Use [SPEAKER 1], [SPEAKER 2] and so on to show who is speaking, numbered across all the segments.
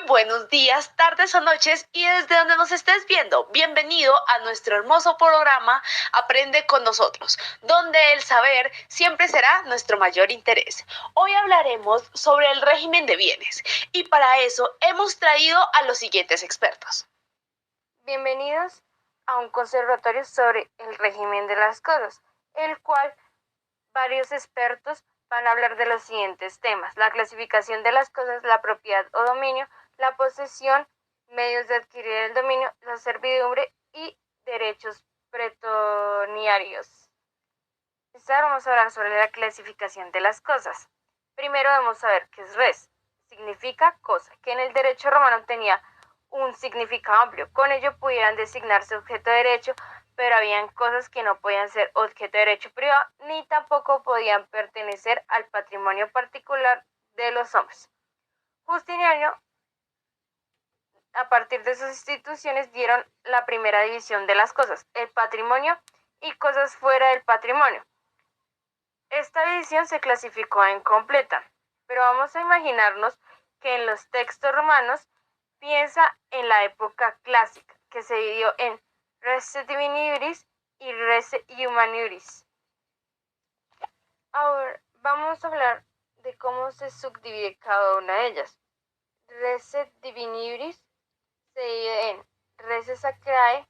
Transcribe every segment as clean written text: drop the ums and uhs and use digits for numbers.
[SPEAKER 1] buenos días, tardes o noches y desde donde nos estés viendo, bienvenido a nuestro hermoso programa Aprende con nosotros, donde el saber siempre será nuestro mayor interés. Hoy hablaremos sobre el régimen de bienes y para eso hemos traído a los siguientes expertos.
[SPEAKER 2] Bienvenidos a un conservatorio sobre el régimen de las cosas, el cual varios expertos van a hablar de los siguientes temas: la clasificación de las cosas, la propiedad o dominio, la posesión, medios de adquirir el dominio, la servidumbre y derechos pretoniarios. Ahora vamos a hablar sobre la clasificación de las cosas. Primero debemos saber qué es res. Significa cosa, que en el derecho romano tenía un significado amplio. Con ello pudieran designarse objeto de derecho, pero habían cosas que no podían ser objeto de derecho privado, ni tampoco podían pertenecer al patrimonio particular de los hombres. Justiniano, a partir de sus instituciones, dieron la primera división de las cosas: el patrimonio y cosas fuera del patrimonio. Esta división se clasificó en completa, pero vamos a imaginarnos que en los textos romanos piensa en la época clásica, que se dividió en res divini iuris y res humani iuris. Ahora vamos a hablar de cómo se subdivide cada una de ellas. Res divini iuris se divide en res sacrae,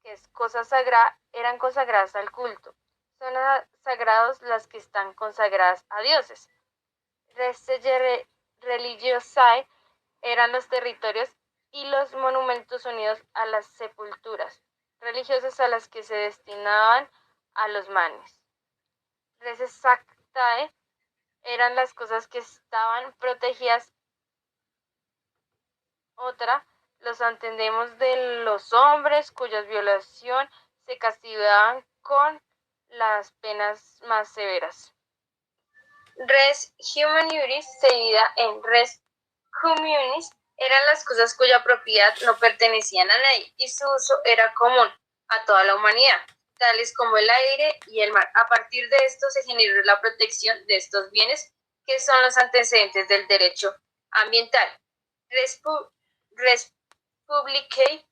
[SPEAKER 2] que es cosa sagrada, eran consagradas al culto. Son sagrados las que están consagradas a dioses. Res religiosae eran los territorios y los monumentos unidos a las sepulturas religiosas a las que se destinaban a los manes. Res sactae eran las cosas que estaban protegidas. Otra, los entendemos de los hombres cuyas violación se castigaban con las penas más severas. Res humani iuris se divide en res communis, eran las cosas cuya propiedad no pertenecían a nadie y su uso era común a toda la humanidad, tales como el aire y el mar. A partir de esto se generó la protección de estos bienes, que son los antecedentes del derecho ambiental. Res publicae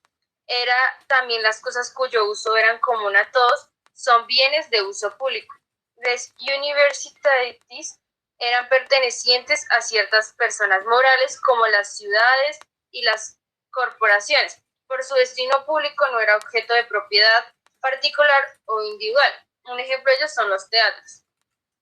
[SPEAKER 2] era también las cosas cuyo uso era común a todos, son bienes de uso público. Res universitatis eran pertenecientes a ciertas personas morales como las ciudades y las corporaciones. Por su destino público no era objeto de propiedad particular o individual. Un ejemplo de ellos son los teatros.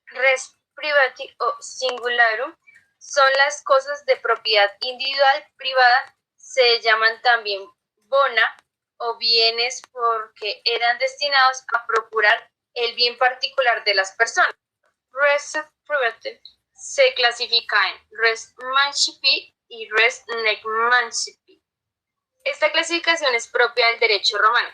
[SPEAKER 2] Res privati o singularum son las cosas de propiedad individual privada, se llaman también bona o bienes porque eran destinados a procurar el bien particular de las personas. Res private se clasifica en res mancipi y res nec mancipi. Esta clasificación es propia del derecho romano.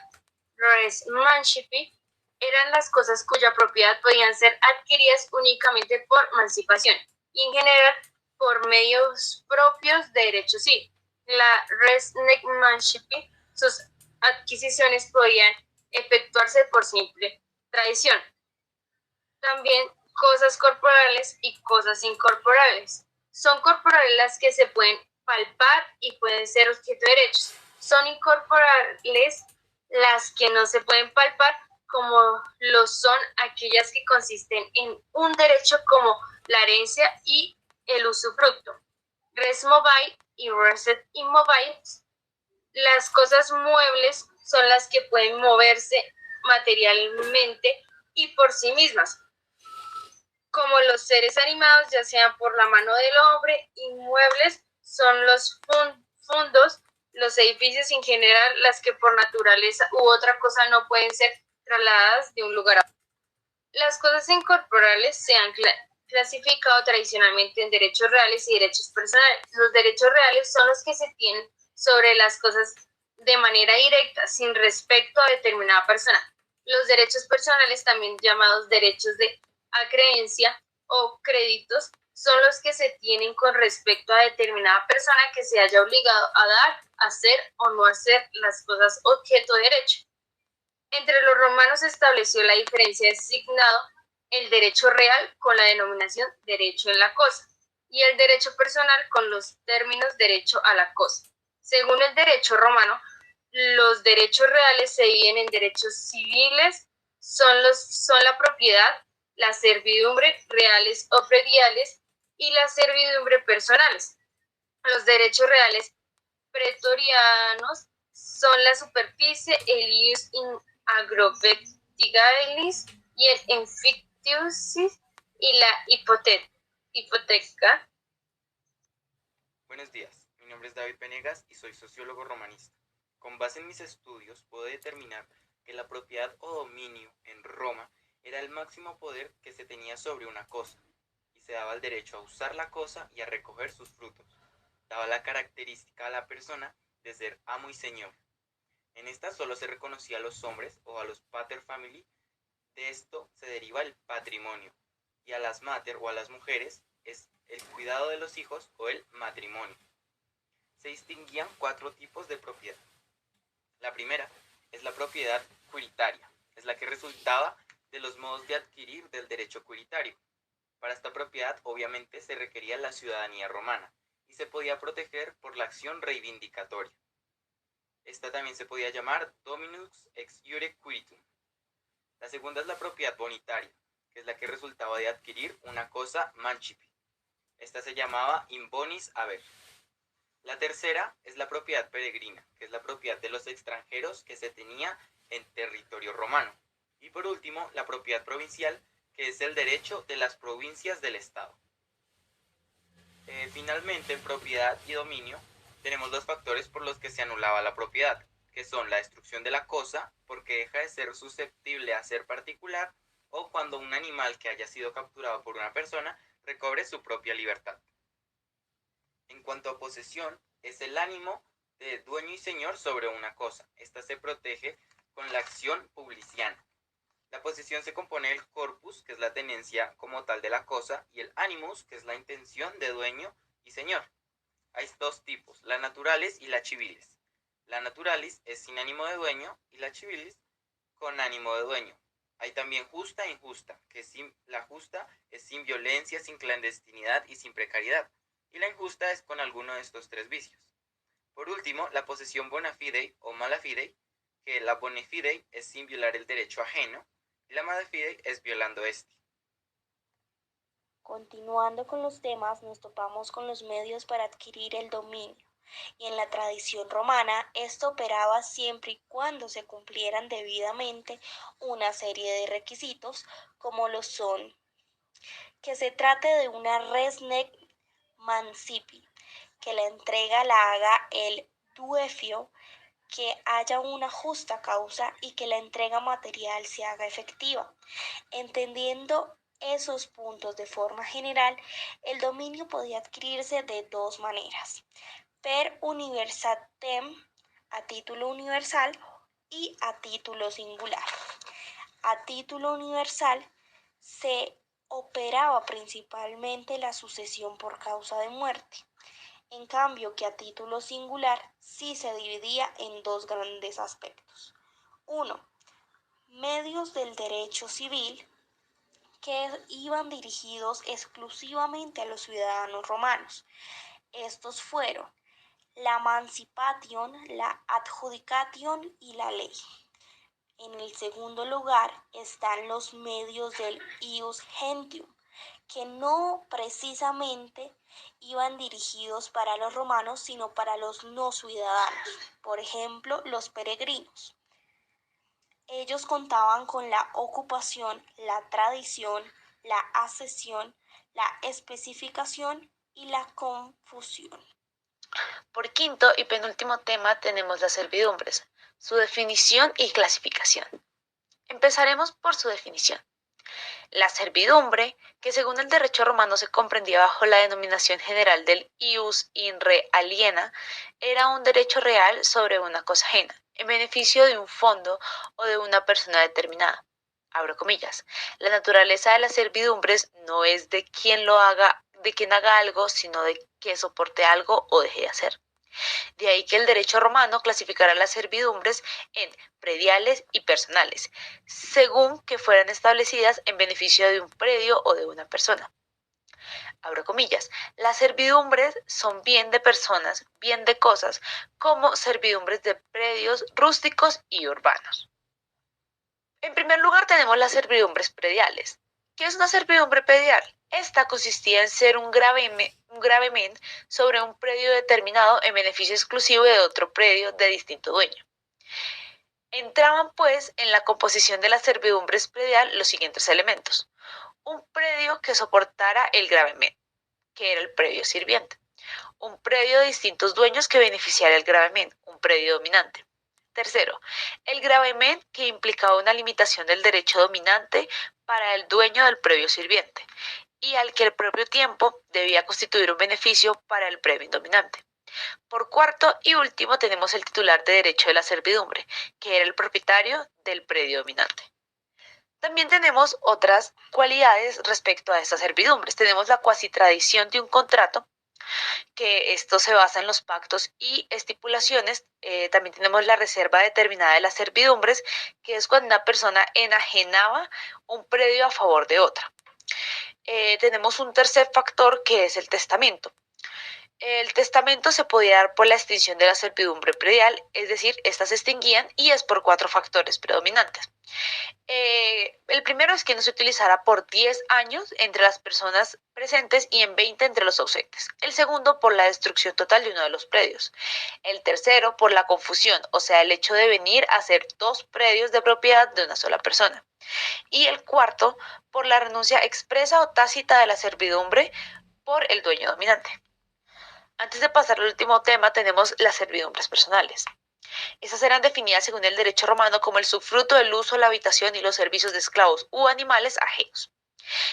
[SPEAKER 2] Res mancipi eran las cosas cuya propiedad podían ser adquiridas únicamente por emancipación y en general por medios propios de derecho civil. La res nec mancipi, sus adquisiciones podían efectuarse por simple tradición. También cosas corporales y cosas incorporables. Son corporales las que se pueden palpar y pueden ser objeto de derechos. Son incorporables las que no se pueden palpar, como lo son aquellas que consisten en un derecho como la herencia y el usufructo. Res mobile y res immobile. Las cosas muebles son las que pueden moverse materialmente y por sí mismas, como los seres animados, ya sean por la mano del hombre. Inmuebles son los fundos, los edificios en general, las que por naturaleza u otra cosa no pueden ser trasladadas de un lugar a otro. Las cosas incorporales se han clasificado tradicionalmente en derechos reales y derechos personales. Los derechos reales son los que se tienen sobre las cosas de manera directa, sin respecto a determinada persona. Los derechos personales, también llamados derechos de acreencia o créditos, son los que se tienen con respecto a determinada persona que se haya obligado a dar, hacer o no hacer las cosas objeto de derecho. Entre los romanos se estableció la diferencia designado el derecho real con la denominación derecho en la cosa. y el derecho personal con los términos derecho a la cosa. Según el derecho romano, los derechos reales se dividen en derechos civiles, son la propiedad, la servidumbre, reales o prediales, y la servidumbre personales. Los derechos reales pretorianos son la superficie, el ius in agrovestigalis y el infictius y la hipoteca.
[SPEAKER 3] Buenos días, mi nombre es David Venegas y soy sociólogo romanista. Con base en mis estudios puedo determinar que la propiedad o dominio en Roma era el máximo poder que se tenía sobre una cosa, y se daba el derecho a usar la cosa y a recoger sus frutos. Daba la característica a la persona de ser amo y señor. En esta solo se reconocía a los hombres o a los pater family. De esto se deriva el patrimonio, y a las mater o a las mujeres es el cuidado de los hijos o el matrimonio. Se distinguían 4 tipos de propiedad. La primera es la propiedad quiritaria, es la que resultaba de los modos de adquirir del derecho quiritario. Para esta propiedad obviamente se requería la ciudadanía romana y se podía proteger por la acción reivindicatoria. Esta también se podía llamar dominus ex iure quiritum. La segunda es la propiedad bonitaria, que es la que resultaba de adquirir una cosa mancipi. Esta se llamaba in bonis haber. La tercera es la propiedad peregrina, que es la propiedad de los extranjeros que se tenía en territorio romano. Y por último, la propiedad provincial, que es el derecho de las provincias del Estado. Finalmente, en propiedad y dominio, tenemos los factores por los que se anulaba la propiedad, que son la destrucción de la cosa, porque deja de ser susceptible a ser particular, o cuando un animal que haya sido capturado por una persona recobre su propia libertad. En cuanto a posesión, es el ánimo de dueño y señor sobre una cosa. Esta se protege con la acción publiciana. La posesión se compone del corpus, que es la tenencia como tal de la cosa, y el animus, que es la intención de dueño y señor. Hay 2 tipos, la naturalis y la civilis. La naturalis es sin ánimo de dueño y la civilis con ánimo de dueño. Hay también justa e injusta, que la justa es sin violencia, sin clandestinidad y sin precariedad, y la injusta es con alguno de estos 3 vicios. Por último, la posesión bona fide o mala fide, que la bona fide es sin violar el derecho ajeno, y la mala fide es violando este.
[SPEAKER 4] Continuando con los temas, nos topamos con los medios para adquirir el dominio, y en la tradición romana esto operaba siempre y cuando se cumplieran debidamente una serie de requisitos, como lo son que se trate de una res nec mancipi, que la entrega la haga el duefio, que haya una justa causa y que la entrega material se haga efectiva. Entendiendo esos puntos de forma general, el dominio podía adquirirse de 2 maneras: per universatem, a título universal, y a título singular. A título universal se operaba principalmente la sucesión por causa de muerte, en cambio que a título singular sí se dividía en 2 grandes aspectos. 1. Medios del derecho civil, que iban dirigidos exclusivamente a los ciudadanos romanos. Estos fueron la emancipation, la adjudication y la ley. En el segundo lugar están los medios del ius gentium, que no precisamente iban dirigidos para los romanos, sino para los no ciudadanos, por ejemplo, los peregrinos. Ellos contaban con la ocupación, la tradición, la accesión, la especificación y la confusión.
[SPEAKER 1] Por quinto y penúltimo tema tenemos las servidumbres, su definición y clasificación. Empezaremos por su definición. La servidumbre, que según el derecho romano se comprendía bajo la denominación general del ius in re aliena, era un derecho real sobre una cosa ajena, en beneficio de un fondo o de una persona determinada. Abro comillas. La naturaleza de las servidumbres no es de quien haga algo, sino de que soporte algo o deje de hacer. De ahí que el derecho romano clasificara las servidumbres en prediales y personales, según que fueran establecidas en beneficio de un predio o de una persona. Abro comillas, las servidumbres son bien de personas, bien de cosas, como servidumbres de predios rústicos y urbanos. En primer lugar tenemos las servidumbres prediales. ¿Qué es una servidumbre predial? Esta consistía en ser un gravamen sobre un predio determinado en beneficio exclusivo de otro predio de distinto dueño. Entraban pues en la composición de las servidumbres predial los siguientes elementos. Un predio que soportara el gravamen, que era el predio sirviente. Un predio de distintos dueños que beneficiara el gravamen, un predio dominante. Tercero, el gravamen que implicaba una limitación del derecho dominante para el dueño del predio sirviente y al que al propio tiempo debía constituir un beneficio para el predio dominante. Por cuarto y último tenemos el titular de derecho de la servidumbre, que era el propietario del predio dominante. También tenemos otras cualidades respecto a estas servidumbres. Tenemos la cuasi tradición de un contrato, que esto se basa en los pactos y estipulaciones. También tenemos la reserva determinada de las servidumbres, que es cuando una persona enajenaba un predio a favor de otra. Tenemos un tercer factor que es el testamento. El testamento se podía dar por la extinción de la servidumbre predial, es decir, estas se extinguían y es por 4 factores predominantes. El primero es que no se utilizara por 10 años entre las personas presentes y en 20 entre los ausentes. El segundo, por la destrucción total de uno de los predios. El tercero, por la confusión, o sea, el hecho de venir a ser 2 predios de propiedad de una sola persona. Y el cuarto, por la renuncia expresa o tácita de la servidumbre por el dueño dominante. Antes de pasar al último tema, tenemos las servidumbres personales. Estas eran definidas según el derecho romano como el subfruto del uso, la habitación y los servicios de esclavos u animales ajenos.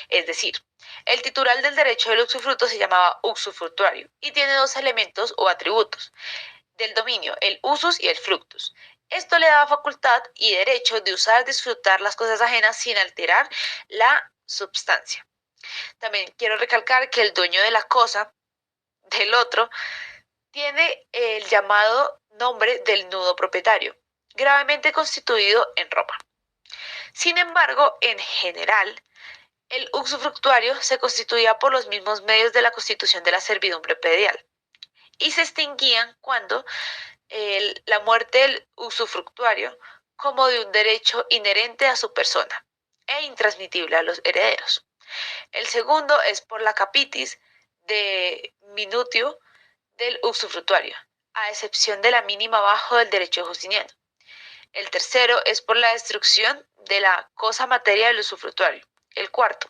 [SPEAKER 1] Es decir, el titular del derecho del usufructo se llamaba usufructuario y tiene 2 elementos o atributos del dominio, el usus y el fructus. Esto le daba facultad y derecho de usar, disfrutar las cosas ajenas sin alterar la substancia. También quiero recalcar que el dueño de la cosa del otro tiene el llamado nombre del nudo propietario, gravemente constituido en Roma. Sin embargo, en general, el usufructuario se constituía por los mismos medios de la constitución de la servidumbre predial y se extinguían cuando la muerte del usufructuario como de un derecho inherente a su persona e intransmitible a los herederos. El segundo es por la capitis de minutio del usufructuario, a excepción de la mínima abajo del derecho justiniano. El tercero es por la destrucción de la cosa materia del usufructuario. El cuarto,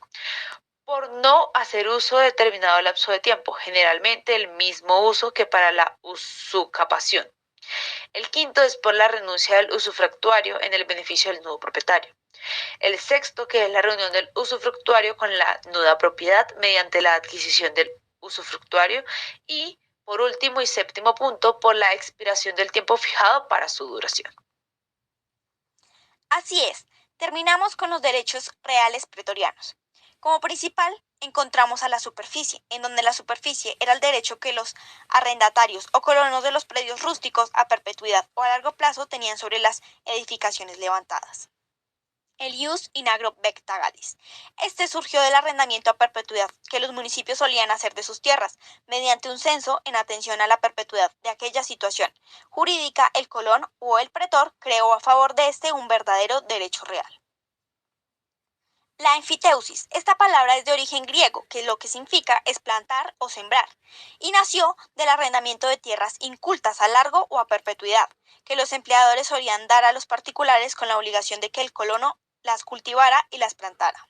[SPEAKER 1] por no hacer uso de determinado lapso de tiempo, generalmente el mismo uso que para la usucapación. El quinto es por la renuncia del usufructuario en el beneficio del nudo propietario. El sexto, que es la reunión del usufructuario con la nuda propiedad mediante la adquisición del usufructuario. Y, por último y séptimo punto, por la expiración del tiempo fijado para su duración.
[SPEAKER 4] Así es, terminamos con los derechos reales pretorianos. Como principal, encontramos a la superficie, en donde la superficie era el derecho que los arrendatarios o colonos de los predios rústicos a perpetuidad o a largo plazo tenían sobre las edificaciones levantadas. El ius in agro vectagalis. Este surgió del arrendamiento a perpetuidad que los municipios solían hacer de sus tierras, mediante un censo en atención a la perpetuidad de aquella situación jurídica. El colon o el pretor creó a favor de este un verdadero derecho real. La enfiteusis. Esta palabra es de origen griego, que lo que significa es plantar o sembrar, y nació del arrendamiento de tierras incultas a largo o a perpetuidad, que los empleadores solían dar a los particulares con la obligación de que el colono las cultivara y las plantara.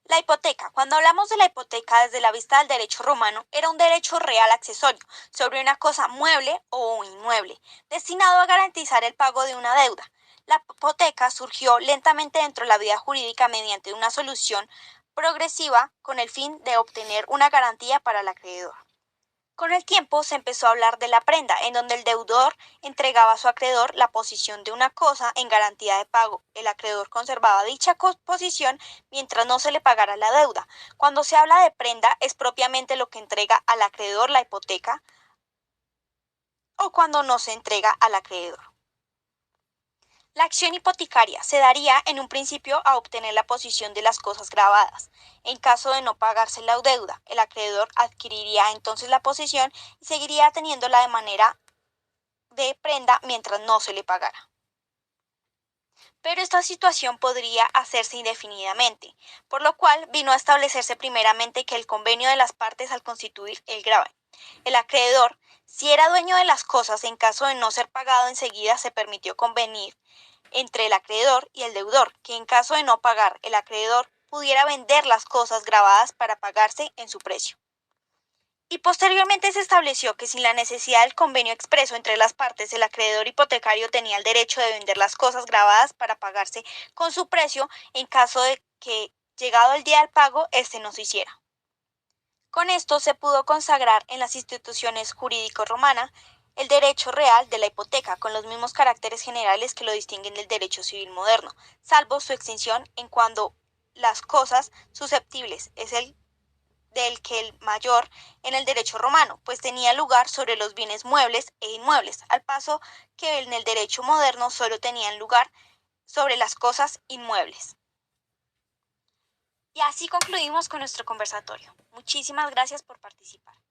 [SPEAKER 4] La hipoteca. Cuando hablamos de la hipoteca desde la vista del derecho romano, era un derecho real accesorio sobre una cosa mueble o inmueble, destinado a garantizar el pago de una deuda. La hipoteca surgió lentamente dentro de la vida jurídica mediante una solución progresiva con el fin de obtener una garantía para el acreedor. Con el tiempo se empezó a hablar de la prenda, en donde el deudor entregaba a su acreedor la posición de una cosa en garantía de pago. El acreedor conservaba dicha posición mientras no se le pagara la deuda. Cuando se habla de prenda es propiamente lo que entrega al acreedor la hipoteca o cuando no se entrega al acreedor. La acción hipotecaria se daría en un principio a obtener la posesión de las cosas grabadas. En caso de no pagarse la deuda, el acreedor adquiriría entonces la posesión y seguiría teniéndola de manera de prenda mientras no se le pagara. Pero esta situación podría hacerse indefinidamente, por lo cual vino a establecerse primeramente que el convenio de las partes al constituir el gravamen. El acreedor, si era dueño de las cosas, en caso de no ser pagado enseguida, se permitió convenir entre el acreedor y el deudor, que en caso de no pagar, el acreedor pudiera vender las cosas grabadas para pagarse en su precio. Y posteriormente se estableció que sin la necesidad del convenio expreso entre las partes, el acreedor hipotecario tenía el derecho de vender las cosas grabadas para pagarse con su precio en caso de que, llegado el día del pago, éste no se hiciera. Con esto se pudo consagrar en las instituciones jurídico-romanas el derecho real de la hipoteca, con los mismos caracteres generales que lo distinguen del derecho civil moderno, salvo su extinción en cuando las cosas susceptibles es el del que el mayor en el derecho romano, pues tenía lugar sobre los bienes muebles e inmuebles, al paso que en el derecho moderno solo tenían lugar sobre las cosas inmuebles. Y así concluimos con nuestro conversatorio. Muchísimas gracias por participar.